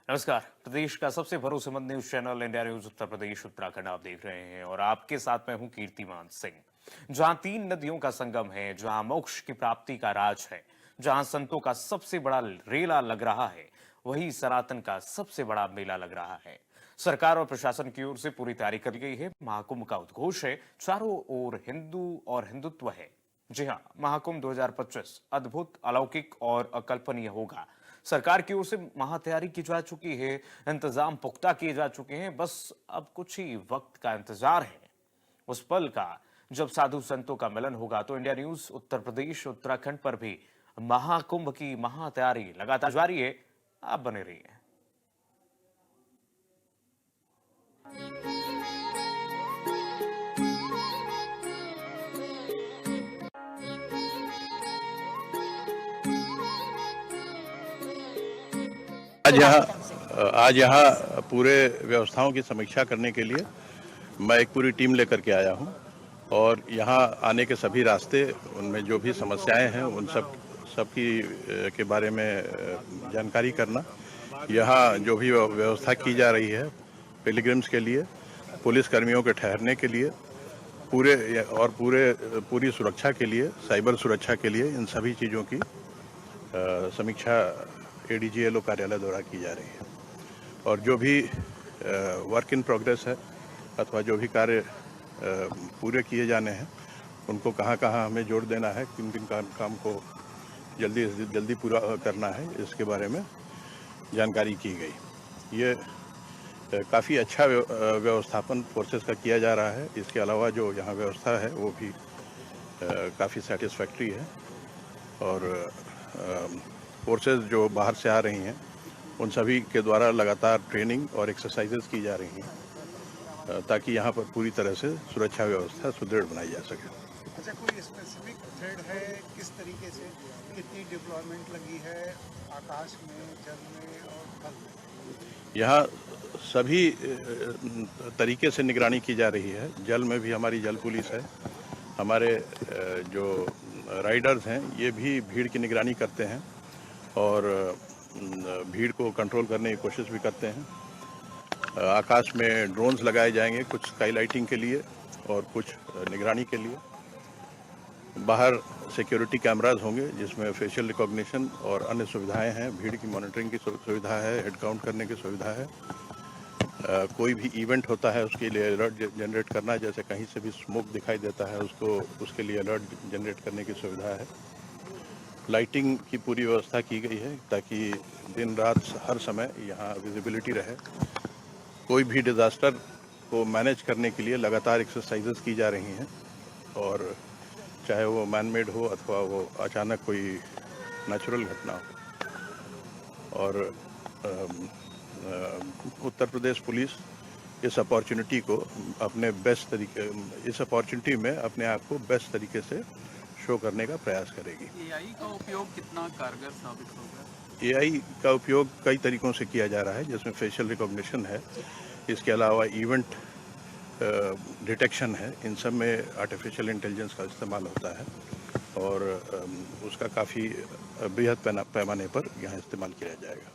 नमस्कार। प्रदेश का सबसे भरोसेमंद news channel India news Uttar Pradesh Uttarakhand आप देख रहे हैं और आपके साथ मैं हूं कीर्तिमान सिंह। जहां तीन नदियों का संगम है, जहां मोक्ष की प्राप्ति का राज है, जहां संतों का सबसे बड़ा रेला लग रहा है, वही सनातन का सबसे बड़ा मेला लग रहा है। सरकार और प्रशासन की ओर से पूरी तैयारी कर ली गई है। महाकुंभ का उद्घोष है, चारों ओर हिंदू और हिंदुत्व है। जी हां, महाकुंभ 2025 अद्भुत, अलौकिक और अकल्पनीय होगा। सरकार की ओर से महातैयारी की जा चुकी है, इंतजाम पुख्ता किए जा चुके हैं। बस अब कुछ ही वक्त का इंतजार है, उस पल का जब साधु संतों का मिलन होगा। तो इंडिया न्यूज उत्तर प्रदेश उत्तराखंड पर भी महाकुंभ की महातैयारी लगातार जारी है। आप बने रहिए। आज यहाँ पूरे व्यवस्थाओं की समीक्षा करने के लिए मैं एक पूरी टीम लेकर के आया हूँ और यहाँ आने के सभी रास्ते, उनमें जो भी समस्याएं हैं उन सब के बारे में जानकारी करना, यहाँ जो भी व्यवस्था की जा रही है पिलग्रिम्स के लिए, पुलिस कर्मियों के ठहरने के लिए, पूरी सुरक्षा के लिए, साइबर सुरक्षा के लिए, इन सभी चीज़ों की समीक्षा एडीजीएलओ कार्यालय द्वारा की जा रही है। और जो भी वर्क इन प्रोग्रेस है अथवा जो भी कार्य पूरे किए जाने हैं, उनको कहाँ कहाँ हमें जोड़ देना है, किन किन काम को जल्दी से जल्दी पूरा करना है, इसके बारे में जानकारी की गई। ये काफ़ी अच्छा व्यवस्थापन फोर्सेस का किया जा रहा है। इसके अलावा जो यहाँ व्यवस्था है वो भी काफ़ी सेटिस्फैक्ट्री है और फोर्सेस जो बाहर से आ रही हैं उन सभी के द्वारा लगातार ट्रेनिंग और एक्सरसाइजेस की जा रही हैं ताकि यहाँ पर पूरी तरह से सुरक्षा व्यवस्था सुदृढ़ बनाई जा सके। अच्छा, कोई स्पेसिफिक थ्रेड है, किस तरीके से कितनी डिप्लॉयमेंट लगी है आकाश में, जल में और थल में? यहाँ सभी तरीके से निगरानी की जा रही है। जल में भी हमारी जल पुलिस है, हमारे जो राइडर्स हैं ये भी भीड़ की निगरानी करते हैं और भीड़ को कंट्रोल करने की कोशिश भी करते हैं। आकाश में ड्रोन्स लगाए जाएंगे, कुछ स्काई लाइटिंग के लिए और कुछ निगरानी के लिए। बाहर सिक्योरिटी कैमरास होंगे जिसमें फेशियल रिकॉग्निशन और अन्य सुविधाएं हैं, भीड़ की मॉनिटरिंग की सुविधा है, हेड काउंट करने की सुविधा है। कोई भी इवेंट होता है उसके लिए अलर्ट जनरेट करना, जैसे कहीं से भी स्मोक दिखाई देता है उसके लिए अलर्ट जनरेट करने की सुविधा है। लाइटिंग की पूरी व्यवस्था की गई है ताकि दिन रात हर समय यहाँ विजिबिलिटी रहे। कोई भी डिज़ास्टर को मैनेज करने के लिए लगातार एक्सरसाइजेस की जा रही हैं और चाहे वो मैन मेड हो अथवा वो अचानक कोई नेचुरल घटना हो। और उत्तर प्रदेश पुलिस इस अपॉर्चुनिटी में अपने आप को बेस्ट तरीके से शो करने का प्रयास करेगी। एआई का उपयोग कितना कारगर साबित होगा? एआई का उपयोग कई तरीकों से किया जा रहा है, जिसमें फेशियल रिकॉग्निशन है, इसके अलावा इवेंट डिटेक्शन है। इन सब में आर्टिफिशियल इंटेलिजेंस का इस्तेमाल होता है और उसका काफ़ी बृहद पैमाने पर यहाँ इस्तेमाल किया जाएगा।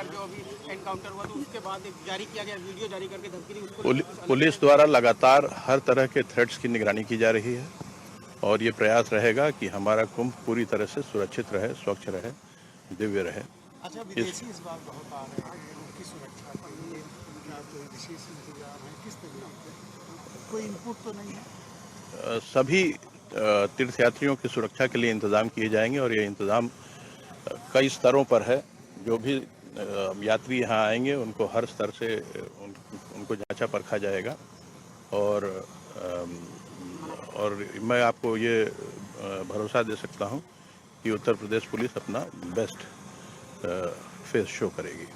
जो अभी एनकाउंटर हुआ तो उसके बाद एक जारी किया गया वीडियो जारी करके धमकी दी उसको। पुलिस द्वारा लगातार हर तरह के थ्रेट्स की निगरानी की जा रही है और ये प्रयास रहेगा कि हमारा कुंभ पूरी तरह से सुरक्षित रहे, स्वच्छ रहे, दिव्य रहे। अच्छा, विदेशी इस बार बहुत आ रहे हैं, उनकी सुरक्षा के लिए क्या कोई विशेष इंतजाम है? किस तरीके से, कोई इनपुट तो नहीं है? सभी तीर्थयात्रियों की सुरक्षा के लिए इंतजाम किए जाएंगे और ये इंतजाम कई स्तरों पर है। जो भी यात्री यहाँ आएंगे उनको हर स्तर से उनको जांचा परखा जाएगा और मैं आपको ये भरोसा दे सकता हूँ कि उत्तर प्रदेश पुलिस अपना बेस्ट फेस शो करेगी।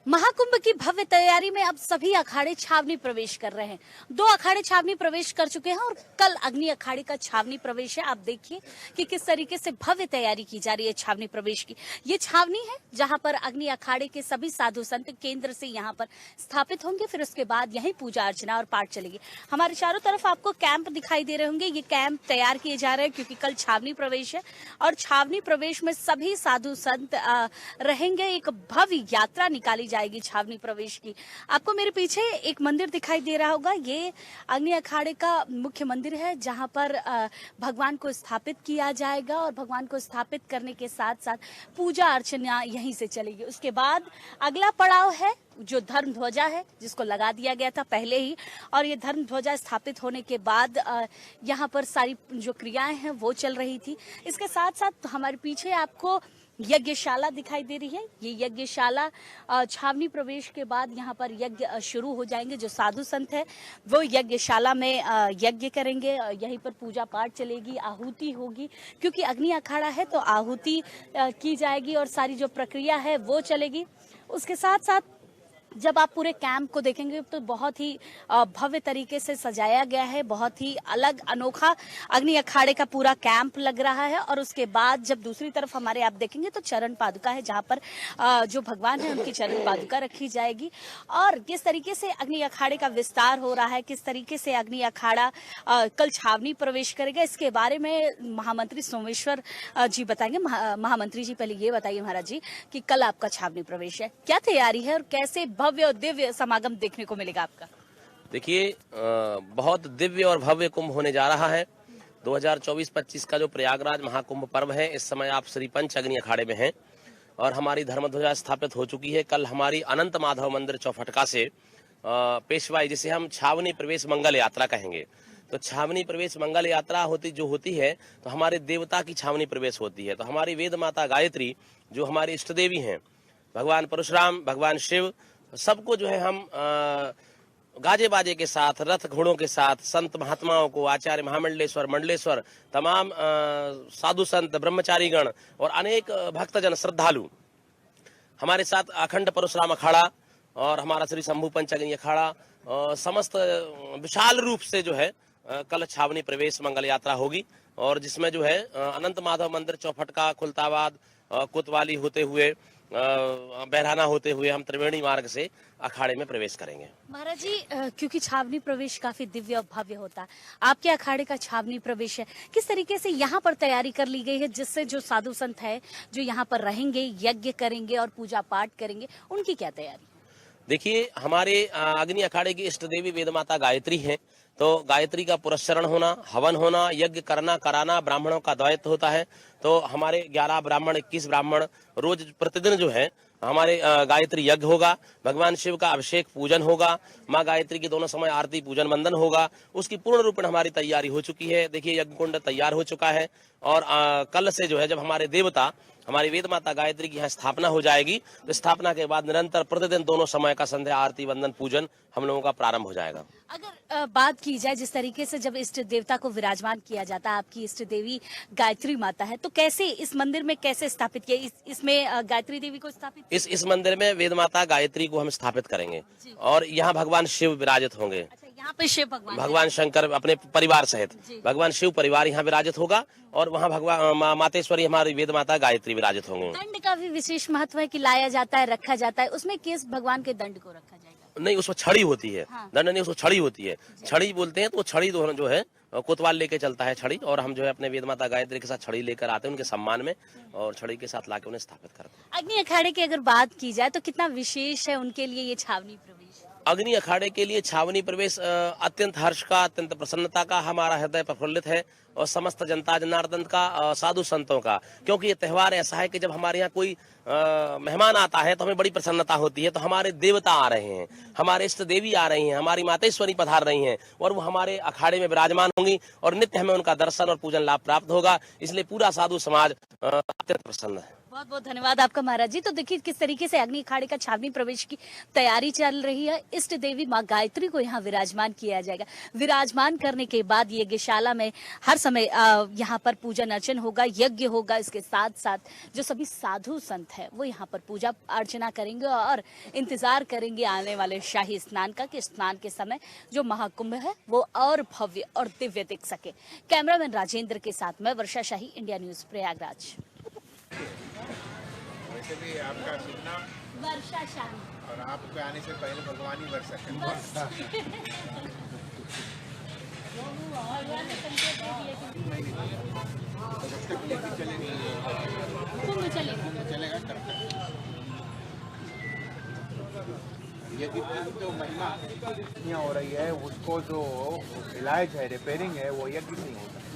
महाकुंभ की भव्य तैयारी में अब सभी अखाड़े छावनी प्रवेश कर रहे हैं। 2 अखाड़े छावनी प्रवेश कर चुके हैं और कल अग्नि अखाड़े का छावनी प्रवेश है। आप देखिए कि किस तरीके से भव्य तैयारी की जा रही है छावनी प्रवेश की। ये छावनी है जहां पर अग्नि अखाड़े के सभी साधु संत केंद्र से यहां पर स्थापित होंगे। फिर उसके बाद यहीं पूजा अर्चना और पाठ चलेगी। हमारे चारों तरफ आपको कैंप दिखाई दे रहे होंगे। ये कैंप तैयार किए जा रहे हैं क्योंकि कल छावनी प्रवेश है और छावनी प्रवेश में सभी साधु संत रहेंगे। एक भव्य यात्रा निकाली जाएगी छावनी प्रवेश की। आपको मेरे पीछे एक मंदिर दिखाई दे रहा होगा। ये अग्नि अखाड़े का मुख्य मंदिर है जहां पर भगवान को स्थापित किया जाएगा और भगवान को स्थापित करने के साथ साथ पूजा अर्चना यहीं से चलेगी। उसके बाद अगला पड़ाव है जो धर्म ध्वजा है, जिसको लगा दिया गया था पहले ही, और ये धर्म ध्वजा स्थापित होने के बाद यहाँ पर सारी जो क्रियाएं हैं वो चल रही थी। इसके साथ साथ हमारे पीछे आपको यज्ञशाला दिखाई दे रही है। ये यज्ञशाला छावनी प्रवेश के बाद यहाँ पर यज्ञ शुरू हो जाएंगे। जो साधु संत है वो यज्ञशाला में यज्ञ करेंगे। यहीं पर पूजा पाठ चलेगी, आहुति होगी क्योंकि अग्नि अखाड़ा है तो आहुति की जाएगी और सारी जो प्रक्रिया है वो चलेगी। उसके साथ साथ जब आप पूरे कैंप को देखेंगे तो बहुत ही भव्य तरीके से सजाया गया है। बहुत ही अलग अनोखा अग्नि अखाड़े का पूरा कैंप लग रहा है। और उसके बाद जब दूसरी तरफ हमारे आप देखेंगे तो चरण पादुका है जहां पर जो भगवान है उनकी चरण पादुका रखी जाएगी। और किस तरीके से अग्नि अखाड़े का विस्तार हो रहा है, किस तरीके से अग्नि अखाड़ा कल छावनी प्रवेश करेगा, इसके बारे में महामंत्री सोमेश्वर जी बताएंगे। महामंत्री जी, पहले ये बताइए महाराज जी कि कल आपका छावनी प्रवेश है, क्या तैयारी है और कैसे भव्य और दिव्य समागम देखने को मिलेगा आपका? देखिए, बहुत दिव्य और भव्य कुंभ होने जा रहा है। 2024-25 का जो प्रयागराज महाकुंभ पर्व है, इस समय आप श्री पंच अग्नि अखाड़े में हैं और हमारी धर्मध्वजा स्थापित हो चुकी है। कल हमारी अनंत माधव मंदिर चौफटका से पेशवाई, जिसे हम छावनी प्रवेश मंगल यात्रा कहेंगे, तो छावनी प्रवेश मंगल यात्रा होती है तो हमारे देवता की छावनी प्रवेश होती है। तो हमारी वेद माता गायत्री जो हमारी इष्ट देवी हैं, भगवान परशुराम, भगवान शिव, सबको जो है हम गाजे बाजे के साथ, रथ घोड़ों के साथ, संत महात्माओं को, आचार्य महामंडलेश्वर, मंडलेश्वर, तमाम साधु संत, ब्रह्मचारीगण और अनेक भक्तजन श्रद्धालु हमारे साथ अखंड परशुराम अखाड़ा और हमारा श्री शंभू पंच अग्नि अखाड़ा समस्त विशाल रूप से जो है कल छावनी प्रवेश मंगल यात्रा होगी। और जिसमें जो है अनंत माधव मंदिर चौफटका, खुलताबाद, कोतवाली होते हुए, बहराना होते हुए हम त्रिवेणी मार्ग से अखाड़े में प्रवेश करेंगे। महाराज जी, क्योंकि छावनी प्रवेश काफी दिव्य और भव्य होता है, आपके अखाड़े का छावनी प्रवेश है, किस तरीके से यहाँ पर तैयारी कर ली गई है जिससे जो साधु संत है जो यहाँ पर रहेंगे, यज्ञ करेंगे और पूजा पाठ करेंगे, उनकी क्या तैयारी? देखिए, हमारे अग्नि अखाड़े की इष्ट देवी वेद माता गायत्री हैं, तो गायत्री का पुरस्चरण होना, हवन होना, यज्ञ करना कराना ब्राह्मणों का दायित्व होता है। तो हमारे 11 ब्राह्मण, 21 ब्राह्मण रोज प्रतिदिन जो है हमारे गायत्री यज्ञ होगा, भगवान शिव का अभिषेक पूजन होगा, माँ गायत्री की दोनों समय आरती पूजन वंदन होगा। उसकी पूर्ण रूप में हमारी तैयारी हो चुकी है। देखिए, यज्ञ कुंड तैयार हो चुका है और कल से जो है जब हमारे देवता, हमारी वेद माता गायत्री की यहाँ स्थापना हो जाएगी तो स्थापना के बाद निरंतर प्रतिदिन दोनों समय का संध्या आरती वंदन पूजन हम लोगों का प्रारंभ हो जाएगा। अगर बात की जाए जिस तरीके से जब इष्ट देवता को विराजमान किया जाता है, आपकी इष्ट देवी गायत्री माता है, तो कैसे इस मंदिर में कैसे स्थापित किया? इसमें गायत्री देवी को स्थापित इस मंदिर में वेद माता गायत्री को हम स्थापित करेंगे और यहाँ भगवान शिव विराजित होंगे। यहाँ पे शिव भगवान शंकर अपने परिवार सहित, भगवान शिव परिवार यहाँ विराजित होगा और वहाँ भगवान मातेश्वरी हमारी वेद माता गायत्री विराजित होंगे। दंड का भी विशेष महत्व है कि लाया जाता है, रखा जाता है, उसमें किस भगवान के दंड को रखा जाएगा? नहीं, उसमें छड़ी होती है। हाँ। दंड नहीं, उसको छड़ी होती है। छड़ी बोलते हैं तो छड़ी जो है कोतवाल लेके चलता है छड़ी, और हम जो है अपने वेद माता गायत्री के साथ छड़ी लेकर आते हैं उनके सम्मान में और छड़ी के साथ लाके उन्हें स्थापित करते हैं। अग्नि अखाड़े की अगर बात की जाए तो कितना विशेष है उनके लिए ये छावनी प्रवेश? अग्नि अखाड़े के लिए छावनी प्रवेश अत्यंत हर्ष का, अत्यंत प्रसन्नता का, हमारा हृदय प्रफुल्लित है और समस्त जनता जनार्दन का, साधु संतों का, क्योंकि ये त्यौहार ऐसा है कि जब हमारे यहाँ कोई मेहमान आता है तो हमें बड़ी प्रसन्नता होती है। तो हमारे देवता आ रहे हैं, हमारे इष्ट देवी आ रही हैं, हमारी मातेश्वरी पधार रही हैं और वो हमारे अखाड़े में विराजमान होंगी और नित्य हमें उनका दर्शन और पूजन लाभ प्राप्त होगा। इसलिए पूरा साधु समाज अत्यंत प्रसन्न है। बहुत बहुत धन्यवाद आपका महाराज जी। तो देखिए किस तरीके से अग्नि अखाड़े का छावनी प्रवेश की तैयारी चल रही है। इष्ट देवी माँ गायत्री को यहाँ विराजमान किया जाएगा। विराजमान करने के बाद यज्ञशाला में हर समय यहाँ पर पूजन अर्चन होगा, यज्ञ होगा। इसके साथ साथ जो सभी साधु संत है वो यहाँ पर पूजा अर्चना करेंगे और इंतजार करेंगे आने वाले शाही स्नान का, कि स्नान के समय जो महाकुंभ है वो और भव्य और दिव्य दिख सके। कैमरामैन राजेंद्र के साथ मैं वर्षा शाही, इंडिया न्यूज प्रयागराज। वैसे भी आपका शुभ नाम वर्षा शाही। और आपके आने से पहले भगवान ही वर्षा करें। जब तक लेके चलेंगे चलेगा तब तक। यदि जो महिमा यहाँ हो रही है उसको जो इलाज है, रिपेयरिंग है, वो यज्ञ से ही होता है।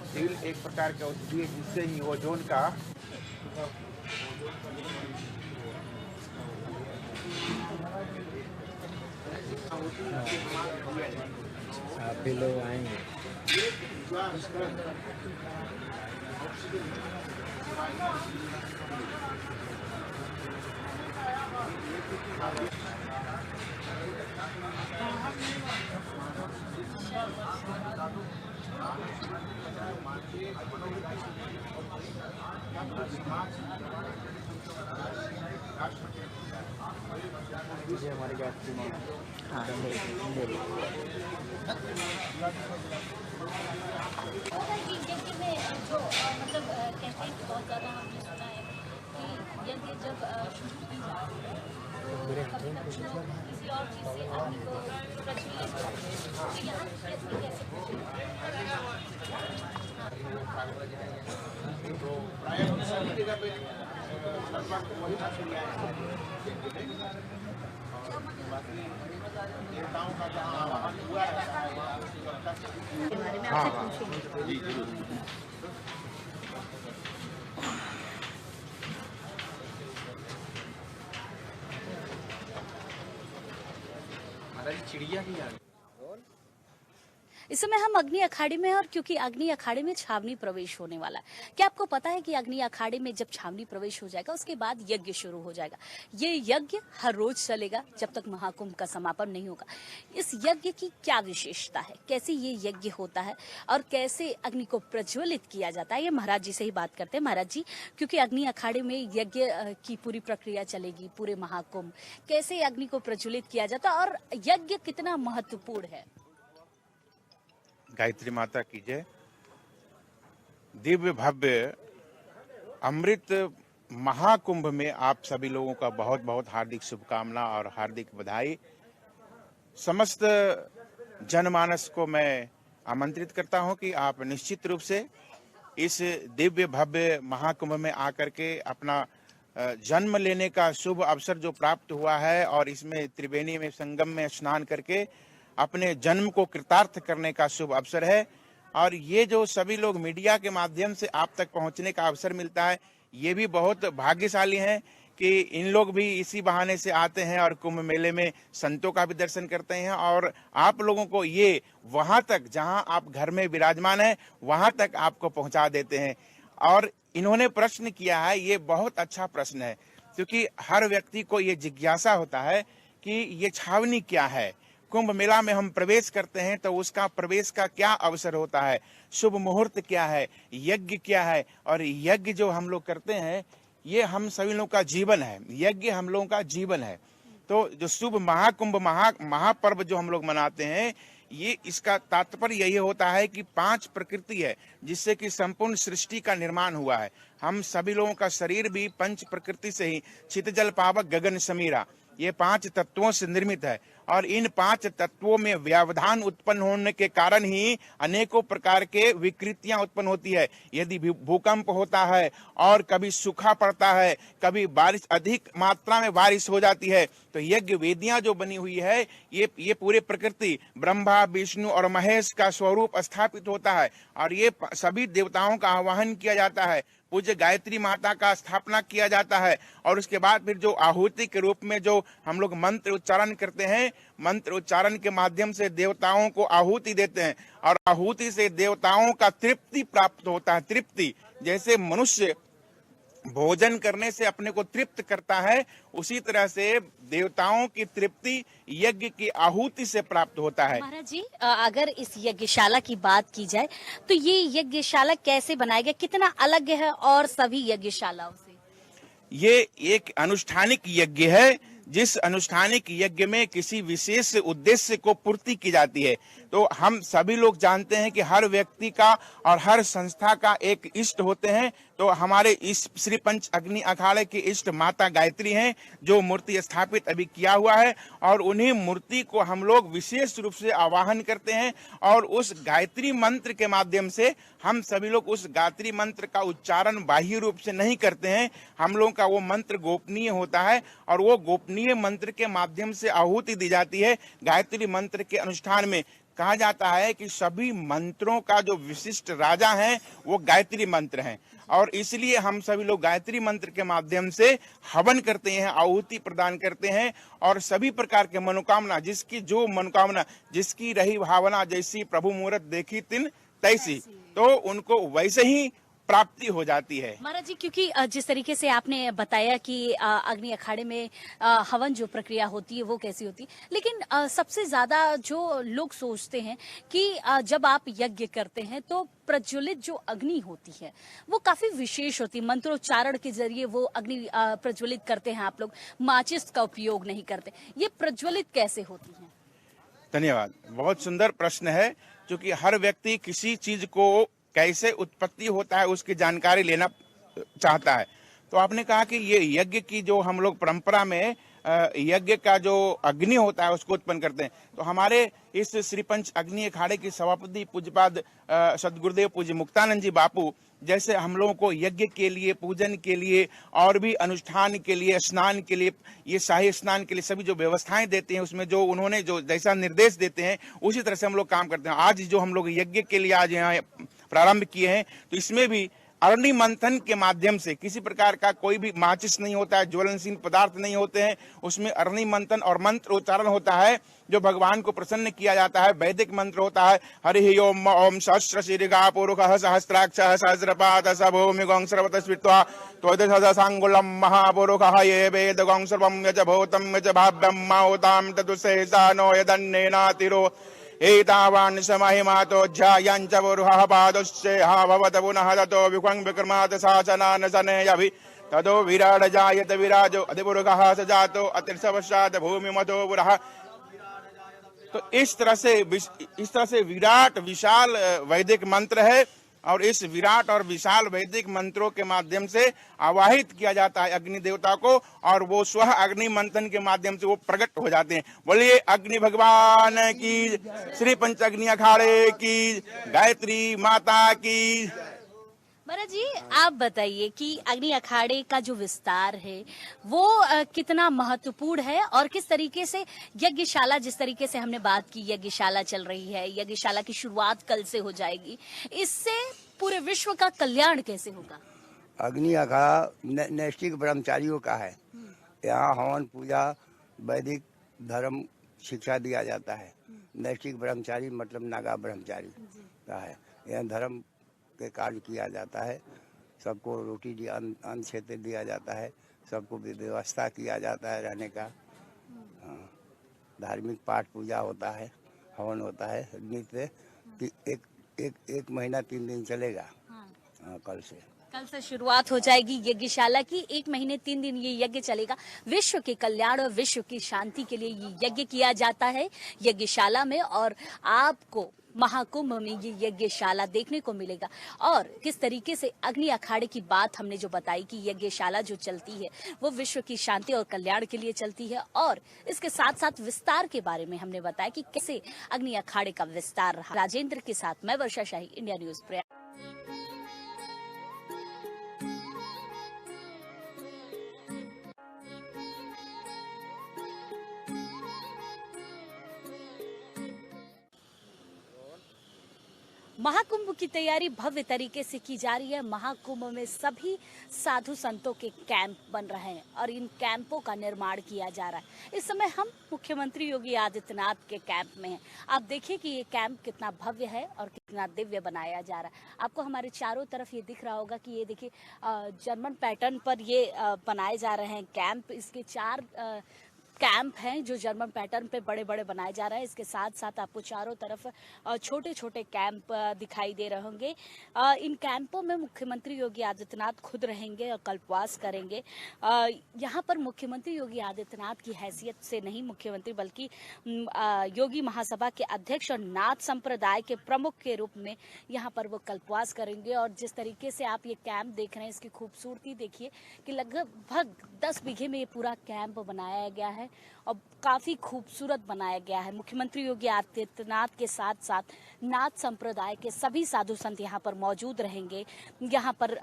स्टील एक प्रकार का औषधि है जिससे ही वो जोन का आप भी लोग आएंगे। ये हमारी गायत्री माँ। जो मतलब कहते हैं कि बहुत ज़्यादा हमने सुना है कि यज्ञ जब शुरू की जाती है तो कभी कभी लोग किसी और चीज़ से अग्नि को प्रज्वलित करते हैं। तो यहाँ कैसे देवताओं का जहाँ आवाहन हुआ चिड़िया की याद। इस समय हम अग्नि अखाड़े में हैं और क्योंकि अग्नि अखाड़े में छावनी प्रवेश होने वाला है। क्या आपको पता है कि अग्नि अखाड़े में जब छावनी प्रवेश हो जाएगा उसके बाद यज्ञ शुरू हो जाएगा। ये यज्ञ हर रोज चलेगा जब तक महाकुंभ का समापन नहीं होगा। इस यज्ञ की क्या विशेषता है, कैसे ये यज्ञ होता है और कैसे अग्नि को प्रज्वलित किया जाता है, ये महाराज जी से ही बात करते हैं। महाराज जी, क्योंकि अग्नि अखाड़े में यज्ञ की पूरी प्रक्रिया चलेगी पूरे महाकुंभ, कैसे अग्नि को प्रज्वलित किया जाता है और यज्ञ कितना महत्वपूर्ण है। गायत्री माता की जय। दिव्य भव्य अमृत महाकुंभ में आप सभी लोगों का बहुत बहुत हार्दिक शुभकामना और हार्दिक बधाई। समस्त जनमानस को मैं आमंत्रित करता हूं कि आप निश्चित रूप से इस दिव्य भव्य महाकुंभ में आकर के अपना जन्म लेने का शुभ अवसर जो प्राप्त हुआ है और इसमें त्रिवेणी में संगम में स्नान करके अपने जन्म को कृतार्थ करने का शुभ अवसर है। और ये जो सभी लोग मीडिया के माध्यम से आप तक पहुंचने का अवसर मिलता है, ये भी बहुत भाग्यशाली हैं कि इन लोग भी इसी बहाने से आते हैं और कुंभ मेले में संतों का भी दर्शन करते हैं और आप लोगों को ये वहां तक जहां आप घर में विराजमान हैं वहां तक आपको पहुंचा देते हैं। और इन्होंने प्रश्न किया है, ये बहुत अच्छा प्रश्न है, क्योंकि हर व्यक्ति को ये जिज्ञासा होता है कि ये छावनी क्या है। कुंभ मेला में हम प्रवेश करते हैं तो उसका प्रवेश का क्या अवसर होता है, शुभ मुहूर्त क्या है, यज्ञ क्या है। और यज्ञ जो हम लोग करते हैं ये हम सभी लोगों का जीवन है, यज्ञ हम लोगों का जीवन है। तो जो शुभ महाकुंभ महापर्व जो हम लोग मनाते हैं, ये इसका तात्पर्य यही होता है कि 5 प्रकृति है जिससे कि संपूर्ण सृष्टि का निर्माण हुआ है। हम सभी लोगों का शरीर भी 5 प्रकृति से ही, छित जल पावक गगन समीरा, ये 5 तत्वों से निर्मित है। और इन 5 तत्वों में व्यवधान उत्पन्न होने के कारण ही अनेकों प्रकार के विकृतियां उत्पन्न होती है। यदि भूकंप होता है और कभी सूखा पड़ता है, कभी बारिश अधिक मात्रा में बारिश हो जाती है, तो यज्ञ वेदियां जो बनी हुई है ये पूरे प्रकृति ब्रह्मा विष्णु और महेश का स्वरूप स्थापित होता है और ये सभी देवताओं का आवाहन किया जाता है। पूज्य गायत्री माता का स्थापना किया जाता है और उसके बाद फिर जो आहुति के रूप में जो हम लोग मंत्र उच्चारण करते हैं, मंत्र उच्चारण के माध्यम से देवताओं को आहुति देते हैं और आहुति से देवताओं का तृप्ति प्राप्त होता है। तृप्ति, जैसे मनुष्य भोजन करने से अपने को तृप्त करता है, उसी तरह से देवताओं की तृप्ति यज्ञ की आहुति से प्राप्त होता है। महाराज जी, अगर इस यज्ञशाला की बात की जाए तो ये यज्ञशाला कैसे बनाया गया, कितना अलग है और सभी यज्ञशालाओं से? ये एक अनुष्ठानिक यज्ञ है, जिस अनुष्ठानिक यज्ञ में किसी विशेष उद्देश्य को पूर्ति की जाती है। तो हम सभी लोग जानते हैं कि हर व्यक्ति का और हर संस्था का एक इष्ट होते हैं। तो हमारे इस श्री पंच अग्नि अखाड़े की इष्ट माता गायत्री हैं, जो मूर्ति स्थापित अभी किया हुआ है, और उन्हीं मूर्ति को हम लोग विशेष रूप से आवाहन करते हैं और उस गायत्री मंत्र के माध्यम से हम सभी लोग उस गायत्री मंत्र का उच्चारण बाह्य रूप से नहीं करते हैं। हम लोगों का वो मंत्र गोपनीय होता है और वो गोपनीय मंत्र के माध्यम से आहुति दी जाती है। गायत्री मंत्र के अनुष्ठान में कहा जाता है कि सभी मंत्रों का जो विशिष्ट राजा है वो गायत्री मंत्र है, और इसलिए हम सभी लोग गायत्री मंत्र के माध्यम से हवन करते हैं, आहुति प्रदान करते हैं, और सभी प्रकार के मनोकामना, जिसकी जो मनोकामना, जिसकी रही भावना, जैसी प्रभु मुहूर्त देखी तिन तैसी, तो उनको वैसे ही प्राप्ति हो जाती है। महाराज जी, क्योंकि जिस तरीके से आपने बताया कि अग्नि अखाड़े में हवन जो प्रक्रिया होती है वो कैसी होती है, लेकिन सबसे ज्यादा जो लोग सोचते हैं कि जब आप यज्ञ करते हैं तो प्रज्वलित जो अग्नि होती है वो काफी विशेष होती है, मंत्रोच्चारण के जरिए वो अग्नि प्रज्वलित करते हैं आप लोग, माचिस का उपयोग नहीं करते। ये प्रज्वलित कैसे होती है? धन्यवाद, बहुत सुंदर प्रश्न है, क्योंकि हर व्यक्ति किसी चीज को कैसे उत्पत्ति होता है उसकी जानकारी लेना चाहता है। तो आपने कहा कि ये यज्ञ की जो हम लोग परंपरा में यज्ञ का जो अग्नि होता है उसको उत्पन्न करते हैं। तो हमारे इस श्री पंच अग्नि अखाड़े की सभापति पूज्यपाद सदगुरुदेव पूज्य मुक्तानंद जी बापू जैसे हम लोगों को यज्ञ के लिए, पूजन के लिए और भी अनुष्ठान के लिए, स्नान के लिए, ये शाही स्नान के लिए सभी जो व्यवस्थाएं देते हैं, उसमें जो उन्होंने जो जैसा निर्देश देते हैं उसी तरह से हम लोग काम करते हैं। आज जो हम लोग यज्ञ के लिए आज यहाँ प्रारंभ किए हैं, तो इसमें भी अग्नि मंथन के माध्यम से किसी प्रकार का कोई भी माचिस नहीं होता है, ज्वलनशील पदार्थ नहीं होते हैं, उसमें अग्नि मंथन और मंत्र उच्चारण होता है जो भगवान को प्रसन्न किया जाता है। वैदिक मंत्र होता है हरि ओम ओम सहस्र शीर्घा पुरुषः सहस्राक्ष सहस्रपाद स भूमि गं सर्वतः स्मृत्वा त्वदसंगुलम महापुरुषः ये वेद गं सर्वं यज भूतं यज भाव्यं माहुतां तदुशेषानो यदन्नेनातिरो एतावान् समहिमातो ध्यायञ्च पुरुषः पादस्य हा भवत पुनः ततो विक्रं विक्रमात् शासनान् शनयभि ततो विराट जायत विराजो अधिपुरुषः स जातो अतिर्षवशात् भूमिमतो पुरः। तो इस तरह से विराट विशाल वैदिक मंत्र है, और इस विराट और विशाल वैदिक मंत्रों के माध्यम से आवाहित किया जाता है अग्नि देवता को, और वो स्वः अग्नि मंथन के माध्यम से वो प्रकट हो जाते हैं। बोलिए अग्नि भगवान की, श्री पंच अग्नि अखाड़े की, गायत्री माता की। महाराज जी, आप बताइए कि अग्नि अखाड़े का जो विस्तार है वो कितना महत्वपूर्ण है, और किस तरीके से यज्ञशाला, जिस तरीके से हमने बात की यज्ञशाला चल रही है, यज्ञशाला की शुरुआत कल से हो जाएगी, इससे पूरे विश्व का कल्याण कैसे होगा? अग्नि अखाड़ा नैष्ठिक ब्रह्मचारियों का है। यहाँ हवन पूजा वैदिक धर्म शिक्षा दिया जाता है। नैष्ठिक ब्रह्मचारी मतलब नागा ब्रह्मचारी का है। यहाँ धर्म के कार्य किया जाता है, सबको रोटी अन्न क्षेत्र दिया जाता है, सबको व्यवस्था किया जाता है रहने का। धार्मिक पाठ पूजा होता है, हवन होता है, नित्य कि एक महीना 3 दिन चलेगा। कल से शुरुआत हो जाएगी यज्ञशाला की, 1 महीने 3 दिन ये यज्ञ चलेगा। विश्व के कल्याण और विश्व की शांति के लिए ये यज्ञ किया जाता है यज्ञशाला में, और आपको महाकुंभ में ये यज्ञशाला देखने को मिलेगा। और किस तरीके से अग्नि अखाड़े की बात हमने जो बताई कि यज्ञशाला जो चलती है वो विश्व की शांति और कल्याण के लिए चलती है, और इसके साथ साथ विस्तार के बारे में हमने बताया कि कैसे अग्नि अखाड़े का विस्तार रहा। राजेंद्र के साथ मैं वर्षा शाही, इंडिया न्यूज प्रयाग। महाकुंभ की तैयारी भव्य तरीके से की जा रही है। महाकुंभ में सभी साधु संतों के कैंप बन रहे हैं और इन कैंपों का निर्माण किया जा रहा है। इस समय हम मुख्यमंत्री योगी आदित्यनाथ के कैंप में हैं। आप देखिए कि ये कैंप कितना भव्य है और कितना दिव्य बनाया जा रहा है। आपको हमारे चारों तरफ ये दिख रहा होगा कि ये देखिए जर्मन पैटर्न पर ये बनाए जा रहे हैं कैंप। इसके 4 कैंप हैं जो जर्मन पैटर्न पे बड़े बड़े बनाए जा रहे हैं। इसके साथ साथ आपको चारों तरफ छोटे छोटे कैंप दिखाई दे रहे होंगे। इन कैंपों में मुख्यमंत्री योगी आदित्यनाथ खुद रहेंगे और कल्पवास करेंगे। यहाँ पर मुख्यमंत्री योगी आदित्यनाथ की हैसियत से नहीं मुख्यमंत्री बल्कि योगी महासभा के अध्यक्ष और नाथ संप्रदाय के प्रमुख के रूप में यहाँ पर वो कल्पवास करेंगे। और जिस तरीके से आप ये कैंप देख रहे हैं इसकी खूबसूरती देखिए कि लगभग 10 बीघे में ये पूरा कैंप बनाया गया है और काफी खूबसूरत बनाया गया है। मुख्यमंत्री योगी आदित्यनाथ के साथ साथ नाथ संप्रदाय के सभी साधु संत यहाँ पर मौजूद रहेंगे। यहाँ पर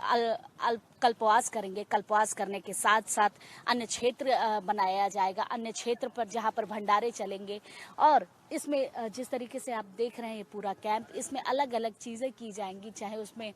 कल्पवास करेंगे। कल्पवास करने के साथ साथ अन्य क्षेत्र बनाया जाएगा, अन्य क्षेत्र पर जहाँ पर भंडारे चलेंगे। और इसमें जिस तरीके से आप देख रहे हैं ये पूरा कैंप, इसमें अलग अलग चीजें की जाएंगी, चाहे उसमें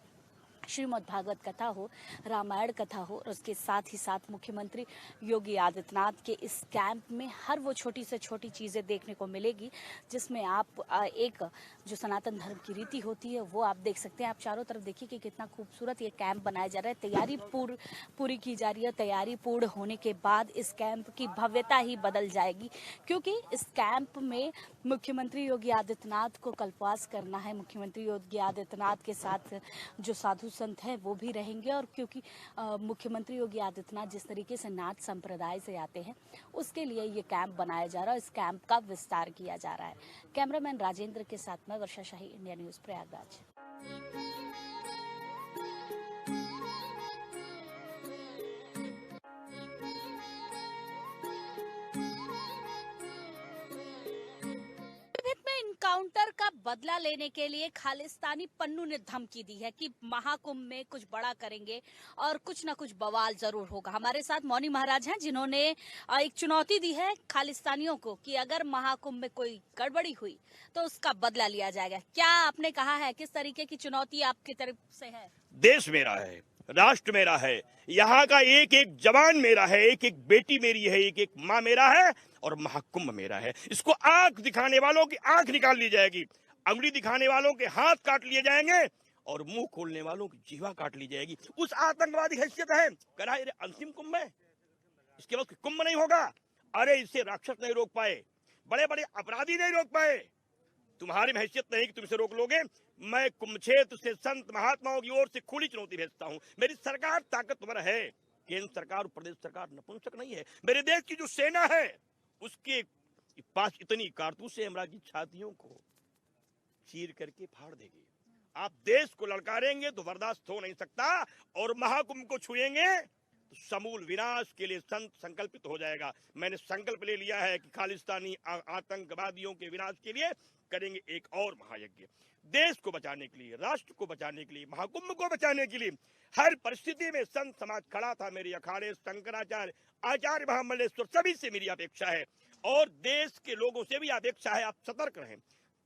श्रीमद् भागवत कथा हो, रामायण कथा हो। और उसके साथ ही साथ मुख्यमंत्री योगी आदित्यनाथ के इस कैंप में हर वो छोटी से छोटी चीज़ें देखने को मिलेगी जिसमें आप एक जो सनातन धर्म की रीति होती है वो आप देख सकते हैं। आप चारों तरफ देखिए कि कितना खूबसूरत ये कैंप बनाया जा रहा है। तैयारी पूरी की जा रही है। तैयारी पूर्ण होने के बाद इस कैंप की भव्यता ही बदल जाएगी, क्योंकि इस कैंप में मुख्यमंत्री योगी आदित्यनाथ को कल्पवास करना है। मुख्यमंत्री योगी आदित्यनाथ के साथ जो साधु संत है वो भी रहेंगे। और क्योंकि मुख्यमंत्री योगी आदित्यनाथ जिस तरीके से नाथ संप्रदाय से आते हैं उसके लिए ये कैंप बनाया जा रहा है। इस कैंप का विस्तार किया जा रहा है। कैमरामैन राजेंद्र के साथ मैं वर्षा शाही, इंडिया न्यूज प्रयागराज। इनकाउंटर का बदला लेने के लिए खालिस्तानी पन्नू ने धमकी दी है कि महाकुंभ में कुछ बड़ा करेंगे और कुछ ना कुछ बवाल जरूर होगा। हमारे साथ मौनी महाराज हैं जिन्होंने एक चुनौती दी है खालिस्तानियों को कि अगर महाकुंभ में कोई गड़बड़ी हुई तो उसका बदला लिया जाएगा। क्या आपने कहा है, किस तरीके की चुनौती आपकी तरफ से है? देश मेरा है, राष्ट्र मेरा है, यहाँ का एक एक जवान मेरा है, एक एक बेटी मेरी है, एक एक माँ मेरा है और महाकुंभ मेरा है। इसको आंख दिखाने वालों की आंख निकाल ली जाएगी, अंगुली दिखाने वालों के हाथ काट लिए जाएंगे और मुंह खोलने वालों की जीवा काट ली जाएगी। उस आतंकवादी हैसियत है, कह रहा है अंतिम कुंभ है, इसके बाद कुंभ नहीं होगा। अरे इससे राक्षस नहीं रोक पाए, बड़े बड़े अपराधी नहीं रोक पाए, तुम्हारी में हैसियत नहीं कि तुम इसे रोक लोगे। मैं कुंभ क्षेत्र से संत महात्माओं की ओर से खुली चुनौती भेजता हूँ। मेरी सरकार ताकतवर है, केंद्र सरकार और प्रदेश सरकार नपुंसक नहीं है। मेरे देश की जो सेना है उसके पास इतनी कारतूसें हमारी छातियों को चीर करके फाड़ देगी। आप देश को ललकारेंगे तो बर्दाश्त हो नहीं सकता और महाकुंभ को छुएंगे तो समूल विनाश के लिए संकल्पित हो जाएगा। मैंने संकल्प ले लिया है कि खालिस्तानी आतंकवादियों के विनाश के लिए करेंगे एक और महायज्ञ। देश को बचाने के लिए, राष्ट्र को बचाने के लिए, महाकुंभ को बचाने के लिए हर परिस्थिति में संत समाज खड़ा था। मेरी अखाड़े, शंकराचार्य, आचार्य महामंडलेश्वर सभी से मेरी अपेक्षा है और देश के लोगों से भी अपेक्षा है, आप सतर्क रहें।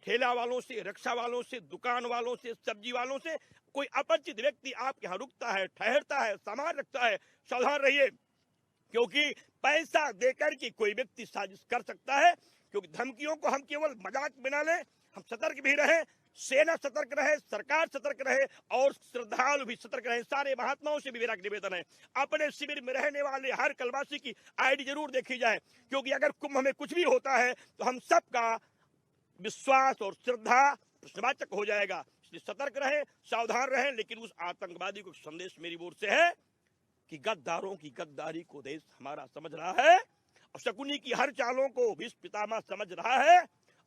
ठेला वालों से, रिक्शा वालों से, दुकान वालों से, सब्जी वालों से कोई अपरिचित व्यक्ति आपके यहाँ रुकता है, ठहरता है, सामान रखता है, सावधान रहिए, क्योंकि पैसा देकर के कोई व्यक्ति साजिश कर सकता है। क्योंकि धमकियों को हम केवल मजाक बना लें, हम सतर्क भी रहें, सेना सतर्क रहे, सरकार सतर्क रहे और श्रद्धालु भी सतर्क रहे। सारे महात्माओं से भी मेरा निवेदन है, अपने शिविर में रहने वाले हर कलवासी की आईडी जरूर देखी जाए, क्योंकि अगर कुंभ में कुछ भी होता है तो हम सबका विश्वास और श्रद्धा प्रश्नवाचक हो जाएगा। इसलिए सतर्क रहे, सावधान रहे। लेकिन उस आतंकवादी को संदेश मेरी ओर से है कि गद्दारों की गद्दारी को देश हमारा समझ रहा है और शकुनी की हर चालों को भीष्म पितामह समझ रहा है।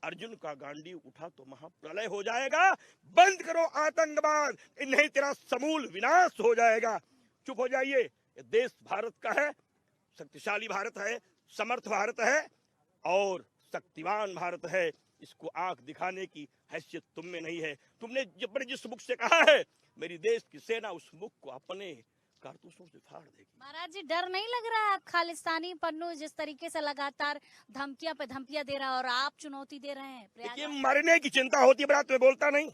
अर्जुन का गांडीव उठा तो महाप्रलय हो जाएगा। बंद करो आतंकवाद, नहीं तेरा समूल विनाश हो जाएगा। चुप हो जाइए। ये देश भारत का है, शक्तिशाली भारत है, समर्थ भारत है और शक्तिवान भारत है। इसको आंख दिखाने की हैसियत तुम में नहीं है। तुमने जिस मुख से कहा है, मेरी देश की सेना उस मुख को अपने कारतूसों से फाड़ देगी। महाराज जी, डर नहीं लग रहा है? खालिस्तानी पन्नू जिस तरीके से लगातार धमकियां पे धमकियां दे रहा है और आप चुनौती दे रहे हैं। देखिए, मरने की चिंता होती है, बात में बोलता नहीं।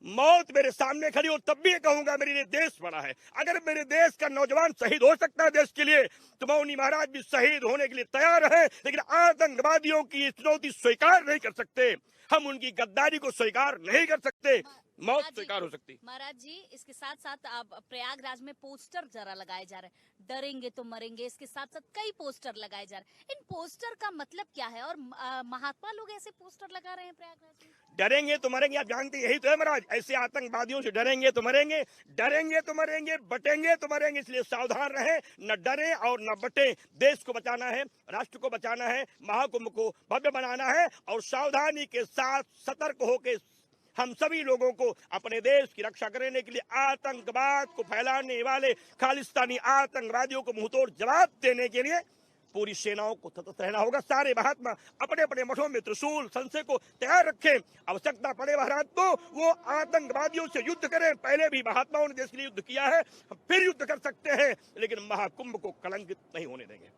मौत मेरे सामने खड़ी हो तब भी ये कहूंगा मेरे लिए देश बड़ा है। अगर मेरे देश का नौजवान शहीद हो सकता है देश के लिए, तो मौनी महाराज भी शहीद होने के लिए तैयार है। लेकिन आतंकवादियों की चुनौती स्वीकार नहीं कर सकते, हम उनकी गद्दारी को स्वीकार नहीं कर सकते। मौत स्वीकार हो सकती। महाराज जी, इसके साथ साथ आप प्रयागराज में पोस्टर जरा लगाए जा रहे हैं, डरेंगे तो मरेंगे। इसके साथ साथ कई पोस्टर लगाए जा रहे हैं। इन पोस्टर का मतलब क्या है और महात्मा लोग ऐसे पोस्टर लगा रहे हैं प्रयागराज में? डरेंगे तो मरेंगे, आप जानते यही तो है महाराज। ऐसे आतंकवादियों से डरेंगे तो मरेंगे, डरेंगे तो मरेंगे, बटेंगे तो मरेंगे। इसलिए सावधान रहें, न डरे और न बटे। देश को बचाना है, राष्ट्र को बचाना है, महाकुंभ को भव्य बनाना है और सावधानी के साथ सतर्क होकर हम सभी लोगों को अपने देश की रक्षा करने के लिए आतंकवाद को फैलाने वाले खालिस्तानी आतंकवादियों को मुंहतोड़ जवाब देने के लिए पूरी सेनाओं को सतर्क रहना होगा। सारे महात्मा अपने अपने मठों में त्रिशूल संशय को तैयार रखें। आवश्यकता पड़े महाराज तो वो आतंकवादियों से युद्ध करें। पहले भी महात्माओं ने देश के लिए युद्ध किया है, हम फिर युद्ध कर सकते हैं, लेकिन महाकुंभ को कलंकित नहीं होने देंगे।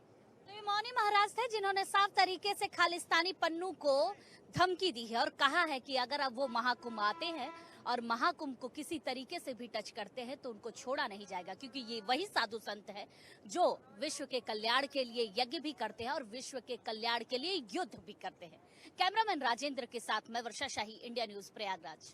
मौनी महाराज थे जिन्होंने साफ तरीके से खालिस्तानी पन्नू को धमकी दी है और कहा है कि अगर अब वो महाकुंभ आते हैं और महाकुंभ को किसी तरीके से भी टच करते हैं तो उनको छोड़ा नहीं जाएगा, क्योंकि ये वही साधु संत है जो विश्व के कल्याण के लिए यज्ञ भी करते हैं और विश्व के कल्याण के लिए युद्ध भी करते हैं। कैमरामैन राजेंद्र के साथ मैं वर्षा शाही, इंडिया न्यूज प्रयागराज।